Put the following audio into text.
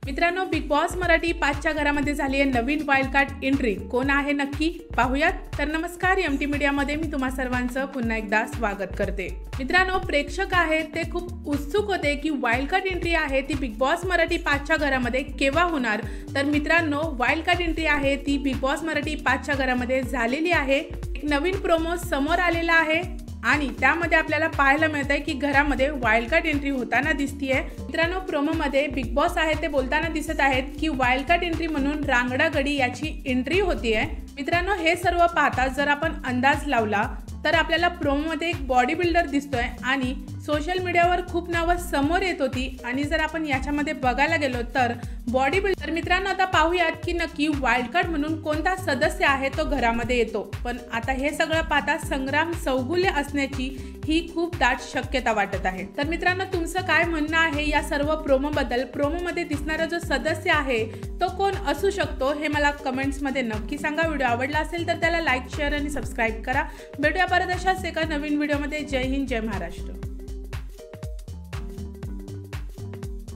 मित्रांनो, big boss Marathi 5च्या घरामध्ये झाली आहे नवीन वाईल्ड कार्ड एंट्री. कोण आहे नक्की पाहूयात. तर नमस्कार, एमटी मीडियामध्ये मी तुम्हा सर्वांचं पुन्हा एकदा स्वागत करते. मित्रांनो, प्रेक्षक आहेत ते खूप उत्सुक होते की वाईल्ड कार्ड एंट्री आहे ती बिग बॉस मराठी 5च्या घरामध्ये केव्हा होणार. तर मित्रांनो, वाईल्ड कार्ड एंट्री आहे ती बिग बॉस मराठी 5च्या घरामध्ये झालेली आहे. एक नवीन प्रोमो समोर आलेला आहे आणि त्यामध्ये आपल्याला पाहायला मिळत आहे की घरामध्ये वाईल्ड कार्ड एंट्री होताना दिसतीये. मित्रांनो, प्रोमोमध्ये बिग बॉस आहे ते बोलताना दिसत आहेत की वाईल्ड कार्ड एंट्री म्हणून रांगडा गडी याची एंट्री होतीये. मित्रांनो, हे सर्व पाहता जर आपण अंदाज लावला तर आपल्याला प्रोमोमध्ये एक बॉडी बिल्डर दिसतोय आणि सोशल मीडियावर खूप नावं समोर येत होती. आणि जर आपण याच्यामध्ये बघायला गेलो तर बॉडी बिल्डर, मित्रांनो आता पाहूयात की नक्की वाईल्ड कार्ड म्हणून कोणता सदस्य आहे तो घरामध्ये येतो. पण आता हे सगळं पाहता संग्राम चौगुले असण्याची ही खूप दाट शक्यता वाटत आहे. तर मित्रांनो, तुमचं काय म्हणणं आहे या सर्व प्रोमोबद्दल? प्रोमोमध्ये दिसणारा जो सदस्य आहे तो कोण असू शकतो हे मला कमेंट्समध्ये नक्की सांगा. व्हिडिओ आवडला असेल तर त्याला लाईक, शेअर आणि सबस्क्राईब करा. भेटूया परत अशाच एका नवीन व्हिडिओमध्ये. जय हिंद, जय महाराष्ट्र.